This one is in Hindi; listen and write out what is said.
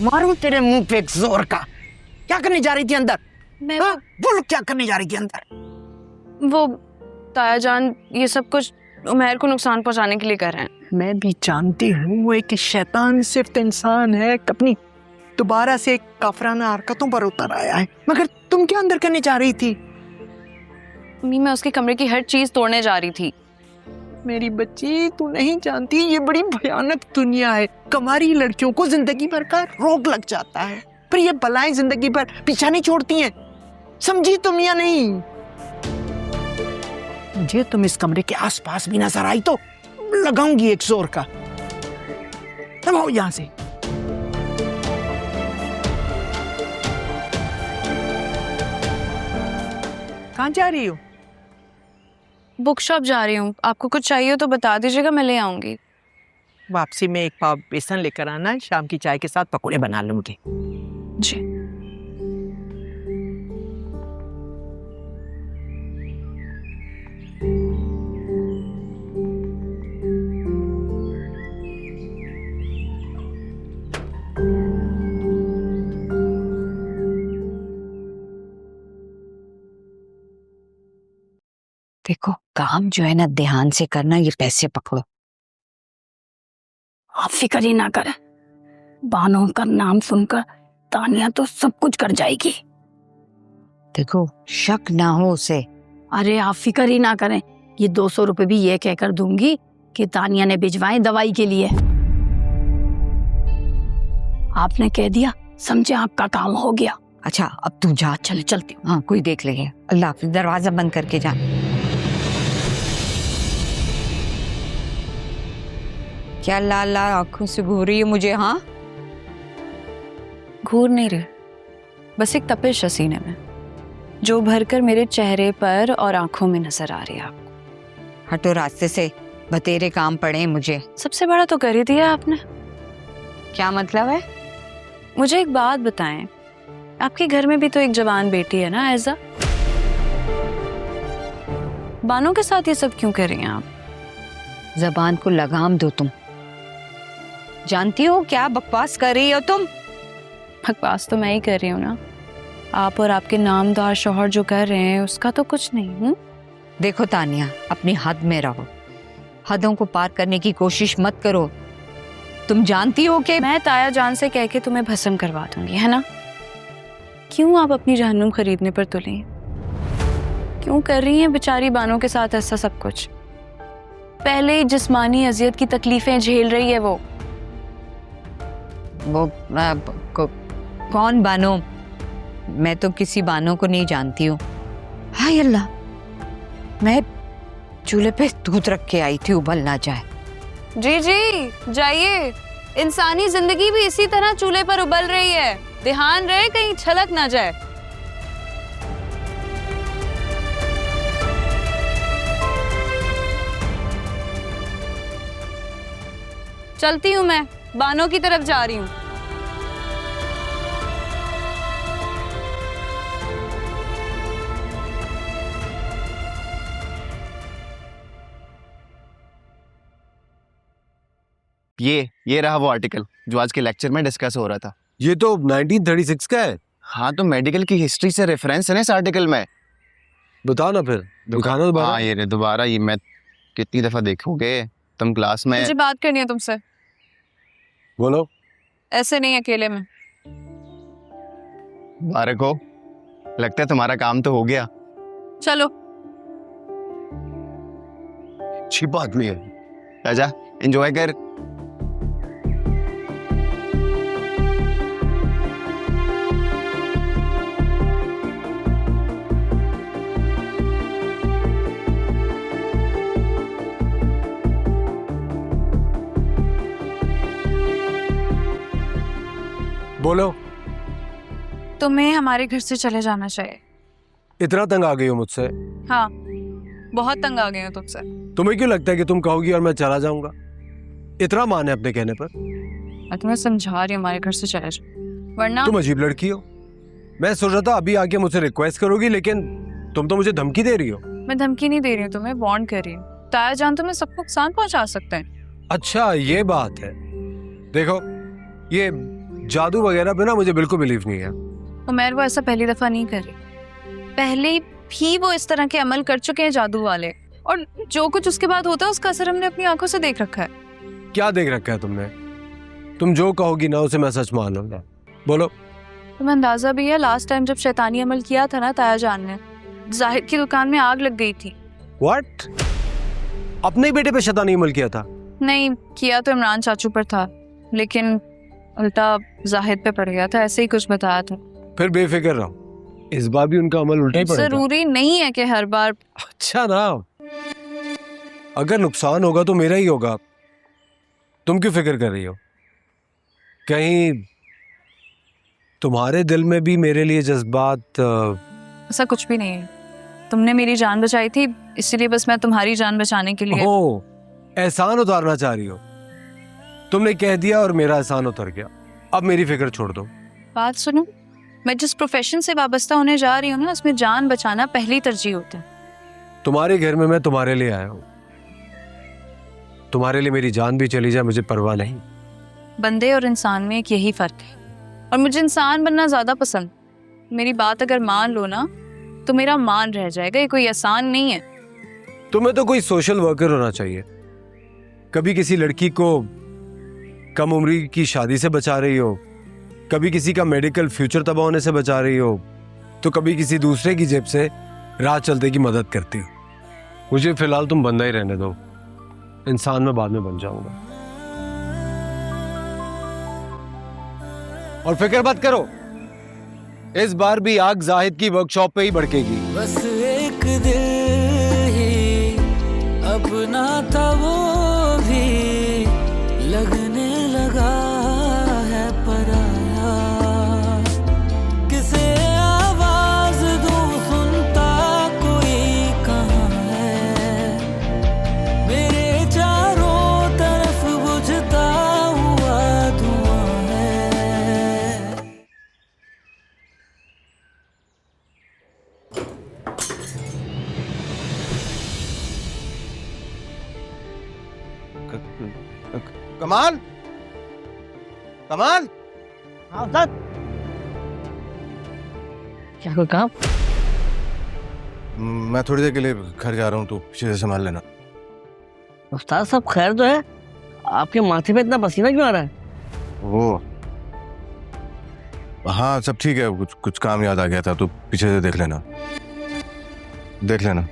मारूं तेरे मुंह पे एक जोर का। क्या करने जा रही थी अंदर? मैं बोल, क्या करने जा रही थी अंदर? वो ताया जान ये सब कुछ उमैर को नुकसान पहुंचाने के लिए कर रहे हैं। मैं भी जानती हूँ वो एक शैतान सिर्फ इंसान है, अपनी दोबारा से काफराना हरकतों पर उतर आया है। मगर तुम क्या अंदर करने जा रही थी? मैं उसके कमरे की हर चीज तोड़ने जा रही थी। मेरी बच्ची, तू नहीं जानती ये बड़ी भयानक दुनिया है। कमारी लड़कियों को जिंदगी भर का रोग लग जाता है, पर ये बलाएं जिंदगी भर पीछा नहीं छोड़ती हैं। समझी तुम या नहीं? मुझे तुम इस कमरे के आसपास भी नजर आई तो लगाऊंगी एक जोर का। तब आओ यहां से। कहां जा रही हो? बुक शॉप जा रही हूँ। आपको कुछ चाहिए हो तो बता दीजिएगा, मैं ले आऊंगी। वापसी में एक पाव बेसन लेकर आना, शाम की चाय के साथ पकौड़े बना लूंगी। जी। देखो, काम जो है ना ध्यान से करना, ये पैसे पकड़ो। आप फिक्र ही ना करें, बानो का नाम सुनकर तानिया तो सब कुछ कर जाएगी। देखो, शक ना हो उसे। अरे आप फिक्र ही ना करें, ये 200 रुपए भी ये कहकर दूंगी कि तानिया ने भिजवाए दवाई के लिए। आपने कह दिया, समझे, आपका काम हो गया। अच्छा, अब तू जा। चले चलती हूँ। हाँ, कोई देख लेगा। अल्लाह हाफिज। दरवाजा बंद करके जा। क्या लाल लाल आंखों से घूर रही है मुझे? हाँ, घूर नहीं रही, बस एक तपिश है सीने में जो भरकर मेरे चेहरे पर और आंखों में नजर आ रही है आपको। हटो रास्ते से, बतेरे काम पड़े हैं मुझे। सबसे बड़ा तो कर ही दिया आपने। क्या मतलब है? मुझे एक बात बताएं, आपके घर में भी तो एक जवान बेटी है ना ऐजा? बानों के साथ ये सब क्यों कर रही हैं आप? जबान को लगाम दो तुम। जानती हो क्या बकवास कर रही हो तुम? बकवास तो मैं ही कर रही हूँ ना। आप और आपके नामदार शौहर जो कर रहे हैं उसका तो कुछ नहीं हूँ। देखो तानिया, अपनी हद में रहो, हदों को पार करने की कोशिश मत करो। तुम जानती हो कि मैं ताया जान से कह के तुम्हें भस्म करवा दूंगी, है ना? क्यों आप अपनी जहन्नुम खरीदने पर तुली? क्यों कर रही हैं बेचारी बानों के साथ ऐसा सब कुछ? पहले ही जिस्मानी अजियत की तकलीफें झेल रही है वो। कौन बानो? मैं तो किसी बानो को नहीं जानती हूँ। हाय अल्लाह, मैं चूल्हे पे दूध रख के आई थी, उबल ना जाए। जी जी जाइए, इंसानी जिंदगी भी इसी तरह चूल्हे पर उबल रही है, ध्यान रहे कहीं छलक ना जाए। चलती हूँ, मैं बानों की तरफ जा रही हूँ। ये रहा वो आर्टिकल जो आज के लेक्चर में डिस्कस हो रहा था। ये तो 1936 का है। हाँ, तो मेडिकल की हिस्ट्री से रेफरेंस है ना इस आर्टिकल में। बताओ ना, फिर दिखाना दोबारा। हाँ, ये दोबारा, ये मैं कितनी दफा देखोगे तुम क्लास में। मुझे बात करनी है तुमसे। बोलो। ऐसे नहीं, अकेले में। मुबारक हो, लगता है तुम्हारा काम तो हो गया। चलो। अच्छी बात नहीं है। आजा, एंजॉय कर। बोलो। तुम्हें हमारे घर से चले जाना चाहिए। इतना तंग आ गई हो मुझसे? हाँ, बहुत तंग आ गए हो तुमसे। तुम्हें क्यों लगता है कि तुम कहोगी और मैं चला जाऊंगा? इतना मान है अपने कहने पर? मैं तुम्हें समझा रही हूँ, हमारे घर से चले जाओ, वरना तुम अजीब लड़की हो। मैं सोच रहा था अभी आके मुझसे रिक्वेस्ट करोगी, लेकिन तुम तो मुझे धमकी दे रही हो। मैं धमकी नहीं दे रही हूँ, तुम्हें वार्न कर रही हूँ। ताया जान तुम्हें सबको नुकसान पहुंचा सकते हैं। अच्छा, ये बात है। देखो, ये जादू वगैरह पे ना मुझे बिल्कुल बिलीव नहीं है। उमैर वो ऐसा पहली दफा नहीं कर रही, पहले भी वो इस तरह के अमल कर चुके हैं जादू वाले, और जो कुछ उसके बाद होता है उसका असर हमने अपनी आंखों से देख रखा है। क्या देख रखा है तुमने? तुम जो कहोगी ना उसे मैं सच मान लूंगा। बोलो। तुम्हें अंदाजा भी है लास्ट टाइम जब शैतानी अमल किया था ना ताया जान ने, जाहिद की दुकान में आग लग गई थी। व्हाट? अपने ही बेटे पे शैतानी अमल किया था? नहीं किया तो इमरान चाचू पर था, लेकिन उल्टा जाहिद पे पड़ गया था, ऐसे ही कुछ बताया था। फिर बेफिक्र रहो, इस बार भी उनका अमल उल्टा ही पड़ेगा। जरूरी नहीं है कि हर बार। अच्छा ना, अगर नुकसान होगा तो मेरा ही होगा, तुम क्यों फिक्र कर रही हो? कहीं तुम्हारे दिल में भी मेरे लिए जज्बात? ऐसा कुछ भी नहीं है, तुमने मेरी जान बचाई थी इसीलिए बस मैं तुम्हारी जान बचाने के लिए। ओ, एहसान उतारना चाह रही हो? तुमने कह दिया और मेरा एहसान उतर गया, अब मेरी फिक्र छोड़ दो। बात सुनो, मैं जिस प्रोफेशन से वाबस्ता होने जा रही हूँ ना, उसमें जान बचाना पहली तरजीह होता है। तुम्हारे घर में मैं तुम्हारे लिए आया हूँ, तुम्हारे लिए मेरी जान भी चली जाए मुझे परवाह नहीं। बंदे और इंसान में एक यही फर्क है, और मुझे इंसान बनना ज्यादा पसंद। मेरी बात अगर मान लो ना तो मेरा मान रह जाएगा, ये कोई आसान नहीं है। तुम्हें तो कोई सोशल वर्कर होना चाहिए, कभी किसी लड़की को कम उम्री की शादी से बचा रही हो, कभी किसी का मेडिकल फ्यूचर तबाह होने से बचा रही हो, तो कभी किसी दूसरे की जेब से राह चलते की मदद करती हो। मुझे फिलहाल तुम बंदा ही रहने दो, इंसान में बाद में बन जाऊंगा। और फिक्र मत करो, इस बार भी आग जाहिद की वर्कशॉप पे ही भड़केगी। बस एक दिल ही अपना था, वो भी लगने लगा है पराया। किसे आवाज दूं सुनता कोई कहाँ है, मेरे चारों तरफ बुझता हुआ धुआं है। कमाल, कमाल, हाँ उस्ताद, क्या कोई काम? मैं थोड़ी देर के लिए घर जा रहा हूँ, तू पीछे से संभाल लेना। उस्ताद सब खैर तो है, आपके माथे पे इतना पसीना क्यों आ रहा है? वो हाँ सब ठीक है, कुछ काम याद आ गया था, तू पीछे से देख लेना, देख लेना।